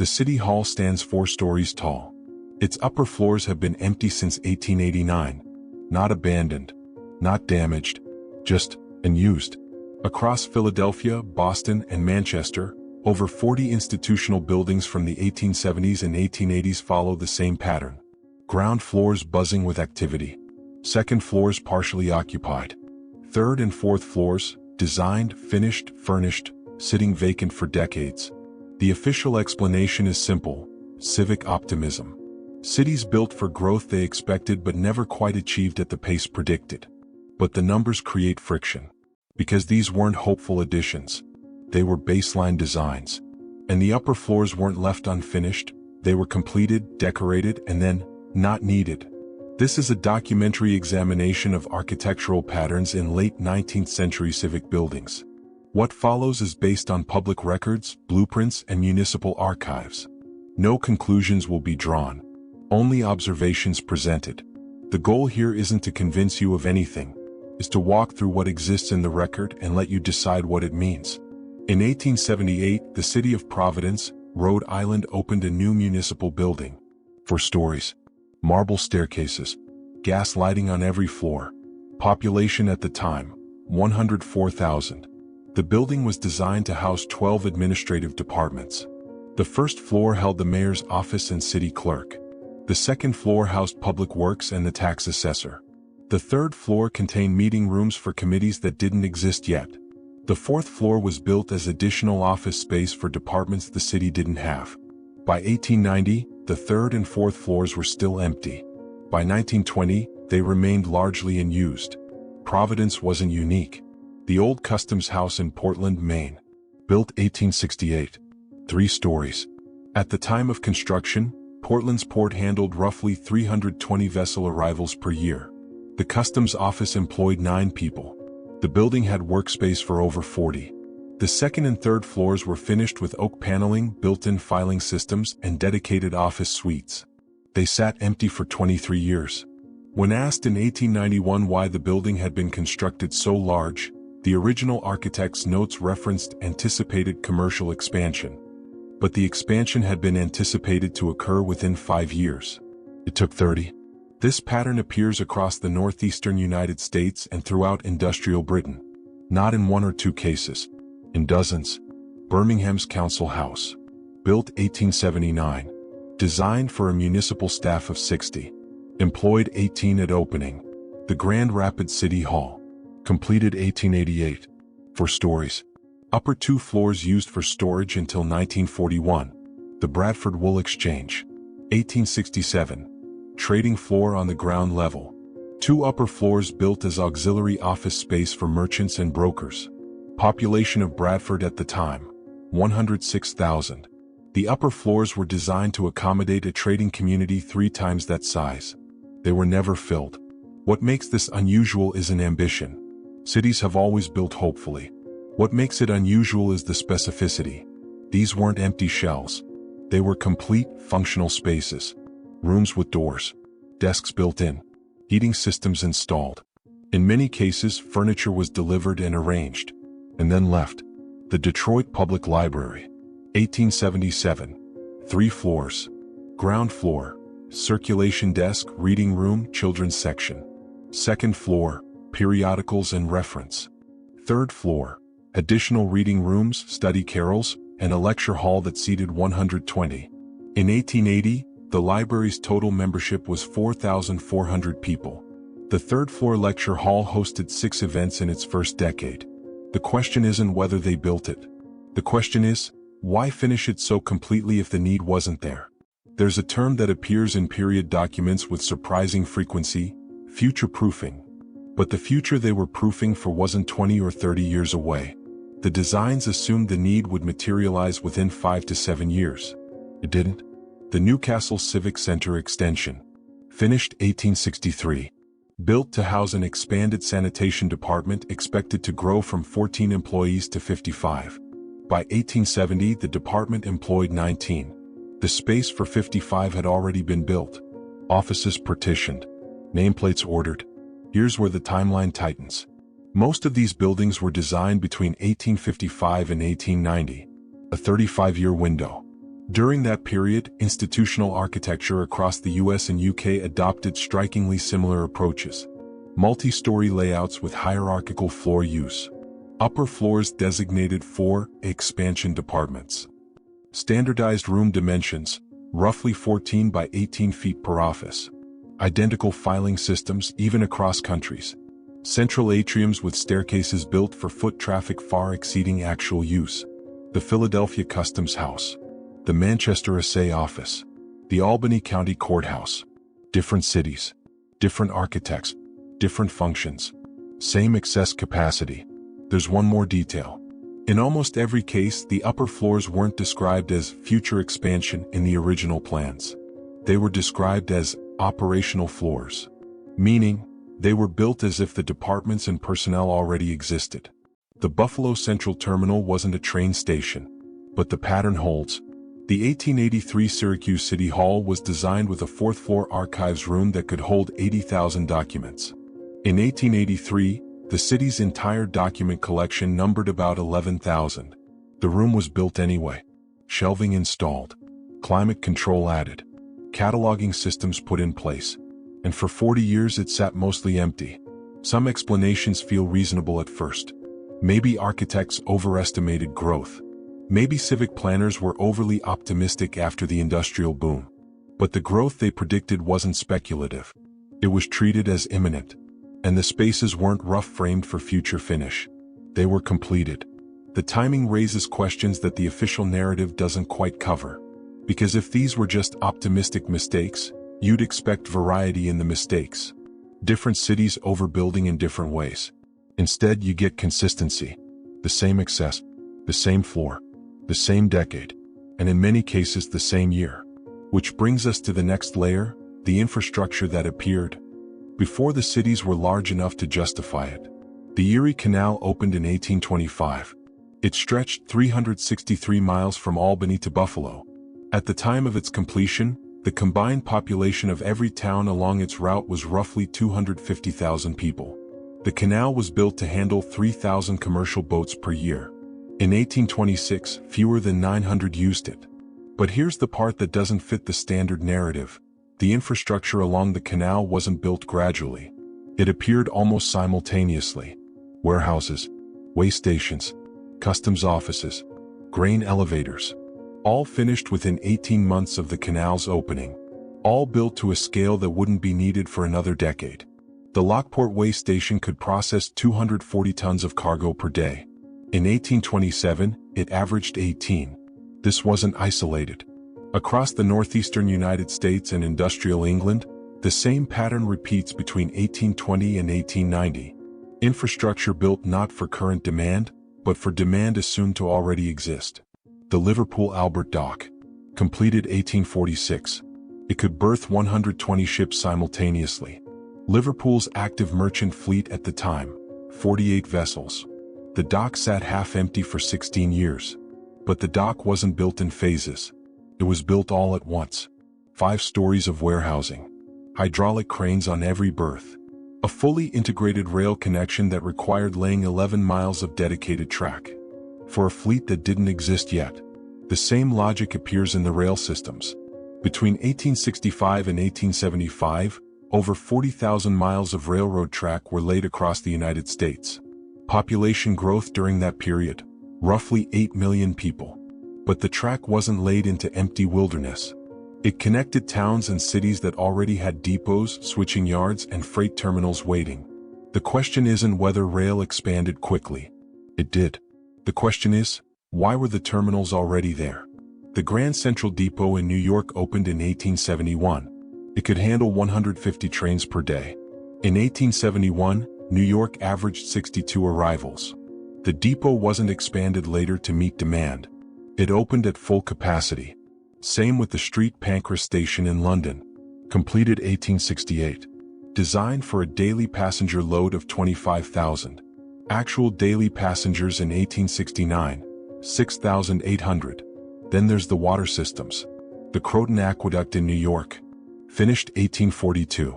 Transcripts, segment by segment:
The City Hall stands 4 stories tall. Its upper floors have been empty since 1889. Not abandoned, not damaged, just unused. Across Philadelphia, Boston, and Manchester, over 40 institutional buildings from the 1870s and 1880s follow the same pattern. Ground floors buzzing with activity. Second floors partially occupied. Third and fourth floors, designed, finished, furnished, sitting vacant for decades. The official explanation is simple: civic optimism. Cities built for growth they expected but never quite achieved at the pace predicted. But the numbers create friction. Because these weren't hopeful additions. They were baseline designs. And the upper floors weren't left unfinished, they were completed, decorated, and then not needed. This is a documentary examination of architectural patterns in late 19th century civic buildings. What follows is based on public records, blueprints, and municipal archives. No conclusions will be drawn. Only observations presented. The goal here isn't to convince you of anything, is to walk through what exists in the record and let you decide what it means. In 1878, the city of Providence, Rhode Island opened a new municipal building. 4 stories. Marble staircases. Gas lighting on every floor. Population at the time, 104,000. The building was designed to house 12 administrative departments. The first floor held the mayor's office and city clerk. The second floor housed public works and the tax assessor. The third floor contained meeting rooms for committees that didn't exist yet. The fourth floor was built as additional office space for departments the city didn't have. By 1890, the third and fourth floors were still empty. By 1920, they remained largely unused. Providence wasn't unique. The old Customs House in Portland, Maine. Built 1868. 3 stories. At the time of construction, Portland's port handled roughly 320 vessel arrivals per year. The customs office employed 9 people. The building had workspace for over 40. The second and third floors were finished with oak paneling, built-in filing systems, and dedicated office suites. They sat empty for 23 years. When asked in 1891 why the building had been constructed so large, the original architect's notes referenced anticipated commercial expansion. But the expansion had been anticipated to occur within 5 years. It took 30. This pattern appears across the northeastern United States and throughout industrial Britain. Not in 1 or 2 cases. In dozens. Birmingham's Council House. Built 1879. Designed for a municipal staff of 60. Employed 18 at opening. The Grand Rapids City Hall. Completed 1888. 4 stories. Upper 2 floors used for storage until 1941. The Bradford Wool Exchange. 1867. Trading floor on the ground level. 2 upper floors built as auxiliary office space for merchants and brokers. Population of Bradford at the time, 106,000. The upper floors were designed to accommodate a trading community 3 times that size. They were never filled. What makes this unusual isn't ambition. Cities have always built hopefully. What makes it unusual is the specificity. These weren't empty shells. They were complete, functional spaces. Rooms with doors. Desks built in. Heating systems installed. In many cases, furniture was delivered and arranged. And then left. The Detroit Public Library. 1877. 3 floors. Ground floor. Circulation desk, reading room, children's section. Second floor. Periodicals and reference. Third floor. Additional reading rooms, study carrels, and a lecture hall that seated 120. In 1880, the library's total membership was 4,400 people. The third-floor lecture hall hosted 6 events in its first decade. The question isn't whether they built it. The question is, why finish it so completely if the need wasn't there? There's a term that appears in period documents with surprising frequency: future-proofing. But the future they were proofing for wasn't 20 or 30 years away. The designs assumed the need would materialize within 5 to 7 years. It didn't. The Newcastle Civic Center extension. Finished 1863. Built to house an expanded sanitation department expected to grow from 14 employees to 55. By 1870, the department employed 19. The space for 55 had already been built. Offices partitioned. Nameplates ordered. Here's where the timeline tightens. Most of these buildings were designed between 1855 and 1890. A 35-year window. During that period, institutional architecture across the US and UK adopted strikingly similar approaches. Multi-story layouts with hierarchical floor use. Upper floors designated for expansion departments. Standardized room dimensions, roughly 14 by 18 feet per office. Identical filing systems even across countries. Central atriums with staircases built for foot traffic far exceeding actual use. The Philadelphia Customs House. The Manchester Assay Office. The Albany County Courthouse. Different cities. Different architects. Different functions. Same excess capacity. There's one more detail. In almost every case, the upper floors weren't described as future expansion in the original plans. They were described as operational floors. Meaning, they were built as if the departments and personnel already existed. The Buffalo Central Terminal wasn't a train station, but the pattern holds. The 1883 Syracuse City Hall was designed with a fourth-floor archives room that could hold 80,000 documents. In 1883, the city's entire document collection numbered about 11,000. The room was built anyway. Shelving installed. Climate control added. Cataloging systems put in place. And for 40 years it sat mostly empty. Some explanations feel reasonable at first. Maybe architects overestimated growth. Maybe civic planners were overly optimistic after the industrial boom. But the growth they predicted wasn't speculative. It was treated as imminent. And the spaces weren't rough-framed for future finish. They were completed. The timing raises questions that the official narrative doesn't quite cover. Because if these were just optimistic mistakes, you'd expect variety in the mistakes. Different cities overbuilding in different ways. Instead, you get consistency. The same excess, the same floor, the same decade, and in many cases the same year. Which brings us to the next layer, the infrastructure that appeared before the cities were large enough to justify it. The Erie Canal opened in 1825. It stretched 363 miles from Albany to Buffalo. At the time of its completion, the combined population of every town along its route was roughly 250,000 people. The canal was built to handle 3,000 commercial boats per year. In 1826, fewer than 900 used it. But here's the part that doesn't fit the standard narrative. The infrastructure along the canal wasn't built gradually. It appeared almost simultaneously. Warehouses, way stations, customs offices, grain elevators. All finished within 18 months of the canal's opening. All built to a scale that wouldn't be needed for another decade. The Lockport Way Station could process 240 tons of cargo per day. In 1827, it averaged 18. This wasn't isolated. Across the northeastern United States and industrial England, the same pattern repeats between 1820 and 1890. Infrastructure built not for current demand, but for demand assumed to already exist. The Liverpool Albert Dock, completed 1846. It could berth 120 ships simultaneously. Liverpool's active merchant fleet at the time, 48 vessels. The dock sat half empty for 16 years. But the dock wasn't built in phases. It was built all at once. 5 stories of warehousing. Hydraulic cranes on every berth. A fully integrated rail connection that required laying 11 miles of dedicated track. For a fleet that didn't exist yet. The same logic appears in the rail systems. Between 1865 and 1875, over 40,000 miles of railroad track were laid across the United States. Population growth during that period, roughly 8 million people. But the track wasn't laid into empty wilderness. It connected towns and cities that already had depots, switching yards, and freight terminals waiting. The question isn't whether rail expanded quickly. It did. The question is, why were the terminals already there? The Grand Central Depot in New York opened in 1871. It could handle 150 trains per day. In 1871, New York averaged 62 arrivals. The depot wasn't expanded later to meet demand. It opened at full capacity. Same with the Street Pancras Station in London. Completed 1868. Designed for a daily passenger load of 25,000. Actual daily passengers in 1869, 6,800. Then there's the water systems. The Croton Aqueduct in New York. Finished 1842.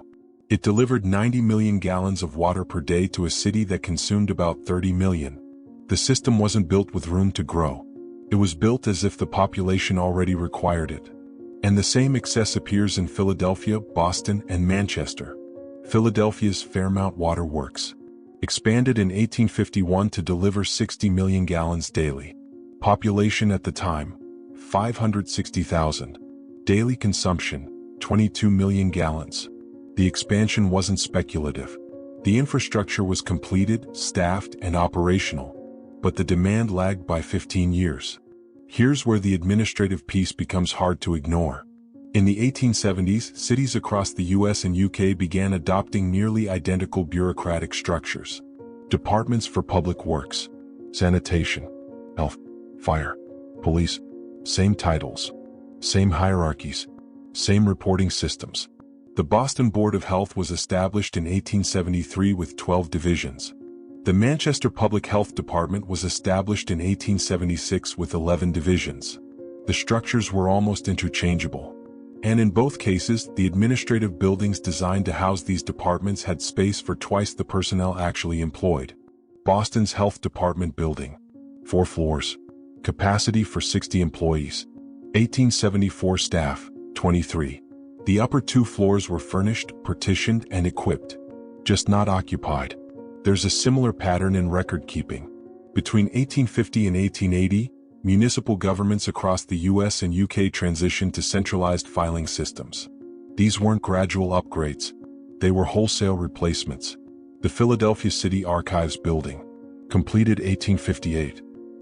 It delivered 90 million gallons of water per day to a city that consumed about 30 million. The system wasn't built with room to grow. It was built as if the population already required it. And the same excess appears in Philadelphia, Boston, and Manchester. Philadelphia's Fairmount Water Works expanded in 1851 to deliver 60 million gallons daily. Population at the time, 560,000. Daily consumption, 22 million gallons. The expansion wasn't speculative. The infrastructure was completed, staffed, and operational. But the demand lagged by 15 years. Here's where the administrative piece becomes hard to ignore. In the 1870s, cities across the US and UK began adopting nearly identical bureaucratic structures. Departments for public works, sanitation, health, fire, police, same titles, same hierarchies, same reporting systems. The Boston Board of Health was established in 1873 with 12 divisions. The Manchester Public Health Department was established in 1876 with 11 divisions. The structures were almost interchangeable. And in both cases, the administrative buildings designed to house these departments had space for twice the personnel actually employed. Boston's Health Department building, 4 floors, capacity for 60 employees, 1874 staff, 23. The upper 2 floors were furnished, partitioned, and equipped, just not occupied. There's a similar pattern in record keeping. Between 1850 and 1880, municipal governments across the US and UK transitioned to centralized filing systems. These weren't gradual upgrades. They were wholesale replacements. The Philadelphia City Archives building, completed 1858.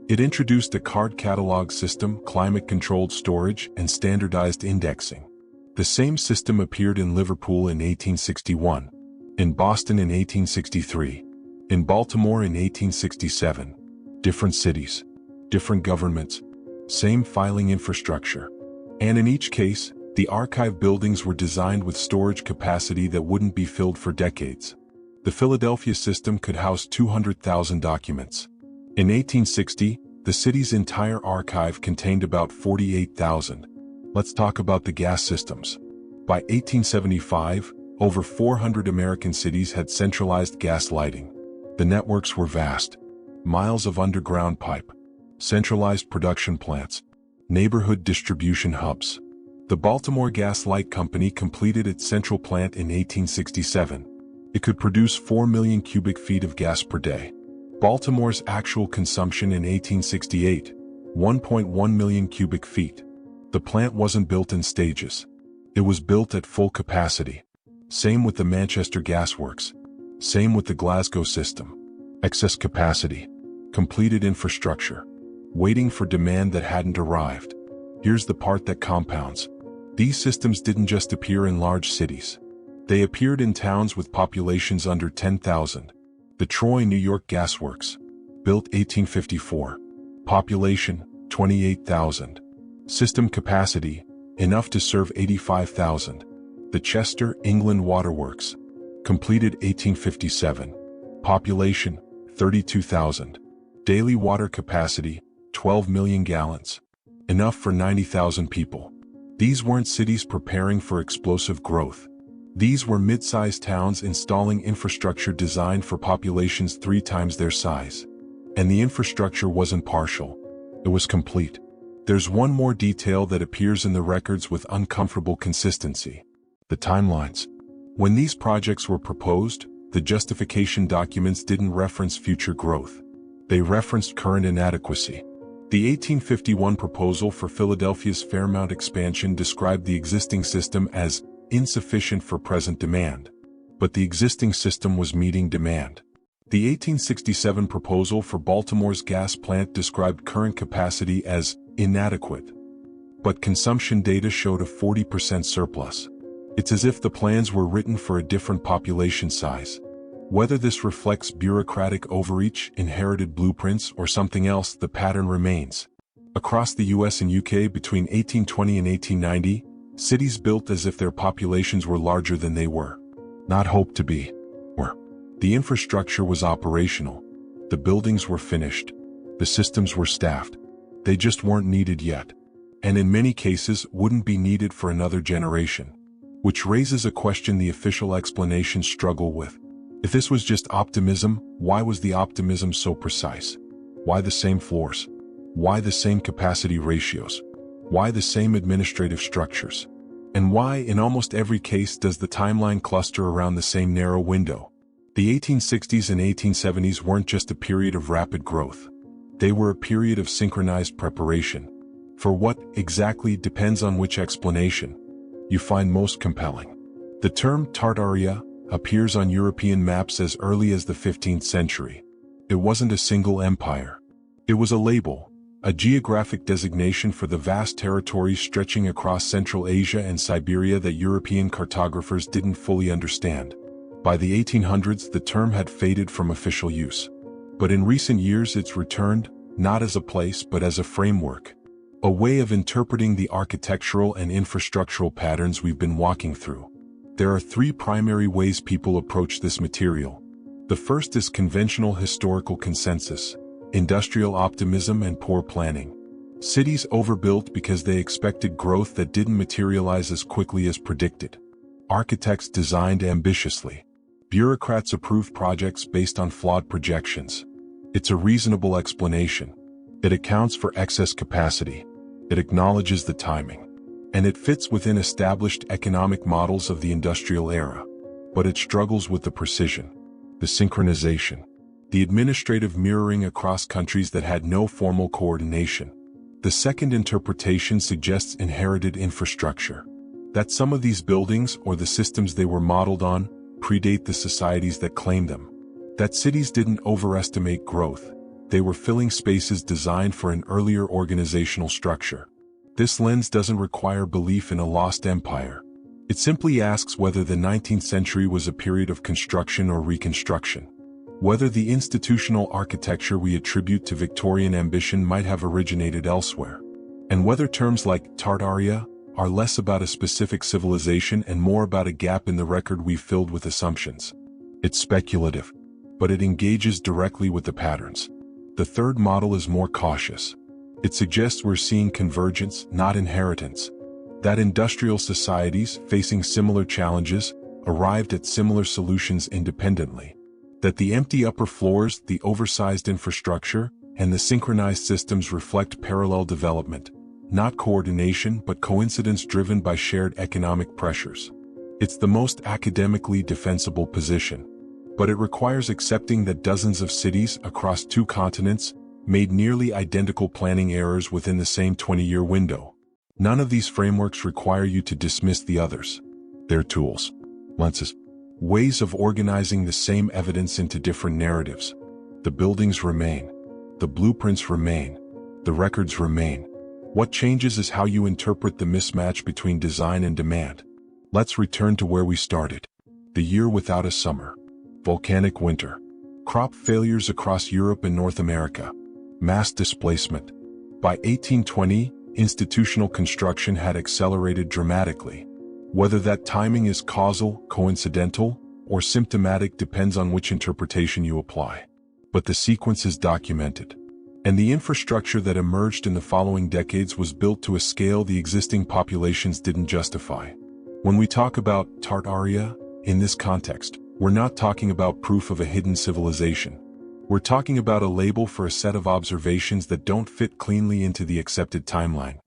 It introduced a card catalog system, climate-controlled storage, and standardized indexing. The same system appeared in Liverpool in 1861, in Boston in 1863, in Baltimore in 1867. Different cities, different governments, same filing infrastructure. And in each case, the archive buildings were designed with storage capacity that wouldn't be filled for decades. The Philadelphia system could house 200,000 documents. In 1860, the city's entire archive contained about 48,000. Let's talk about the gas systems. By 1875, over 400 American cities had centralized gas lighting. The networks were vast. Miles of underground pipe, centralized production plants, neighborhood distribution hubs. The Baltimore Gas Light Company completed its central plant in 1867. It could produce 4 million cubic feet of gas per day. Baltimore's actual consumption in 1868, 1.1 million cubic feet. The plant wasn't built in stages. It was built at full capacity. Same with the Manchester Gas Works. Same with the Glasgow system. Excess capacity. Completed infrastructure. Waiting for demand that hadn't arrived. Here's the part that compounds. These systems didn't just appear in large cities. They appeared in towns with populations under 10,000. The Troy, New York Gas Works, built 1854. Population, 28,000. System capacity, enough to serve 85,000. The Chester, England Waterworks, completed 1857. Population, 32,000. Daily water capacity, 12 million gallons. Enough for 90,000 people. These weren't cities preparing for explosive growth. These were mid-sized towns installing infrastructure designed for populations 3 times their size. And the infrastructure wasn't partial. It was complete. There's one more detail that appears in the records with uncomfortable consistency. The timelines. When these projects were proposed, the justification documents didn't reference future growth. They referenced current inadequacy. The 1851 proposal for Philadelphia's Fairmount expansion described the existing system as insufficient for present demand. But the existing system was meeting demand. The 1867 proposal for Baltimore's gas plant described current capacity as inadequate. But consumption data showed a 40% surplus. It's as if the plans were written for a different population size. Whether this reflects bureaucratic overreach, inherited blueprints, or something else, the pattern remains. Across the US and UK between 1820 and 1890, cities built as if their populations were larger than they were. Not hoped to be. Were. The infrastructure was operational. The buildings were finished. The systems were staffed. They just weren't needed yet. And in many cases wouldn't be needed for another generation. Which raises a question the official explanations struggle with. If this was just optimism, why was the optimism so precise? Why the same floors? Why the same capacity ratios? Why the same administrative structures? And why, in almost every case, does the timeline cluster around the same narrow window? The 1860s and 1870s weren't just a period of rapid growth. They were a period of synchronized preparation. For what exactly depends on which explanation you find most compelling. The term Tartaria appears on European maps as early as the 15th century. It wasn't a single empire. It was a label, a geographic designation for the vast territories stretching across Central Asia and Siberia that European cartographers didn't fully understand. By the 1800s, the term had faded from official use. But in recent years it's returned, not as a place but as a framework. A way of interpreting the architectural and infrastructural patterns we've been walking through. There are three primary ways people approach this material. The first is conventional historical consensus, industrial optimism and poor planning. Cities overbuilt because they expected growth that didn't materialize as quickly as predicted. Architects designed ambitiously. Bureaucrats approved projects based on flawed projections. It's a reasonable explanation. It accounts for excess capacity. It acknowledges the timing. And it fits within established economic models of the industrial era. But it struggles with the precision, the synchronization, the administrative mirroring across countries that had no formal coordination. The second interpretation suggests inherited infrastructure. That some of these buildings or the systems they were modeled on predate the societies that claim them. That cities didn't overestimate growth. They were filling spaces designed for an earlier organizational structure. This lens doesn't require belief in a lost empire. It simply asks whether the 19th century was a period of construction or reconstruction. Whether the institutional architecture we attribute to Victorian ambition might have originated elsewhere. And whether terms like Tartaria are less about a specific civilization and more about a gap in the record we've filled with assumptions. It's speculative, but it engages directly with the patterns. The third model is more cautious. It suggests we're seeing convergence, not inheritance. That industrial societies, facing similar challenges, arrived at similar solutions independently. That the empty upper floors, the oversized infrastructure, and the synchronized systems reflect parallel development, not coordination but coincidence driven by shared economic pressures. It's the most academically defensible position. But it requires accepting that dozens of cities across two continents made nearly identical planning errors within the same 20-year window. None of these frameworks require you to dismiss the others. They're tools, lenses, ways of organizing the same evidence into different narratives. The buildings remain. The blueprints remain. The records remain. What changes is how you interpret the mismatch between design and demand. Let's return to where we started. The year without a summer. Volcanic winter. Crop failures across Europe and North America. Mass displacement. By 1820, institutional construction had accelerated dramatically. Whether that timing is causal, coincidental, or symptomatic depends on which interpretation you apply. But the sequence is documented. And the infrastructure that emerged in the following decades was built to a scale the existing populations didn't justify. When we talk about Tartaria, in this context, we're not talking about proof of a hidden civilization. We're talking about a label for a set of observations that don't fit cleanly into the accepted timeline.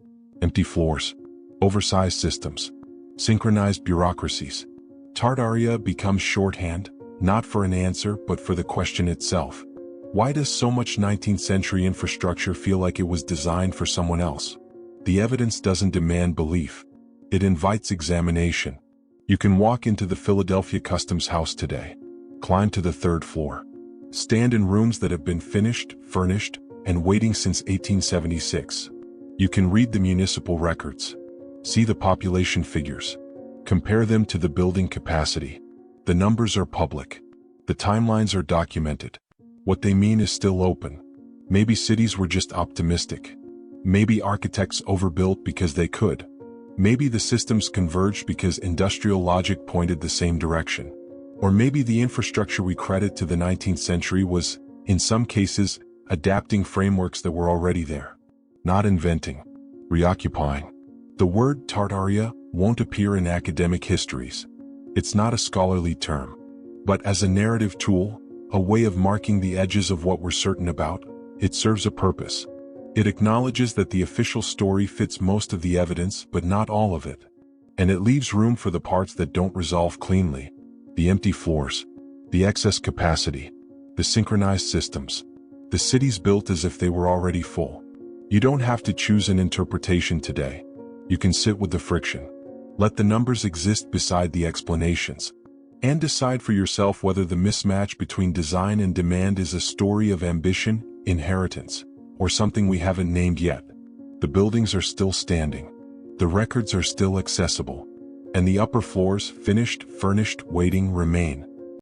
Empty floors, oversized systems, synchronized bureaucracies. Tartaria becomes shorthand, not for an answer but for the question itself. Why does so much 19th century infrastructure feel like it was designed for someone else? The evidence doesn't demand belief. It invites examination. You can walk into the Philadelphia Customs House today, climb to the third floor, stand in rooms that have been finished, furnished, and waiting since 1876. You can read the municipal records, see the population figures, compare them to the building capacity. The numbers are public. The timelines are documented. What they mean is still open. Maybe cities were just optimistic. Maybe architects overbuilt because they could. Maybe the systems converged because industrial logic pointed the same direction. Or maybe the infrastructure we credit to the 19th century was, in some cases, adapting frameworks that were already there. Not inventing, reoccupying. The word Tartaria won't appear in academic histories. It's not a scholarly term. But as a narrative tool, a way of marking the edges of what we're certain about, it serves a purpose. It acknowledges that the official story fits most of the evidence but not all of it. And it leaves room for the parts that don't resolve cleanly. The empty floors, the excess capacity, the synchronized systems. The cities built as if they were already full. You don't have to choose an interpretation today. You can sit with the friction. Let the numbers exist beside the explanations. And decide for yourself whether the mismatch between design and demand is a story of ambition, inheritance, or something we haven't named yet. The buildings are still standing. The records are still accessible. And the upper floors, finished, furnished, waiting, remain.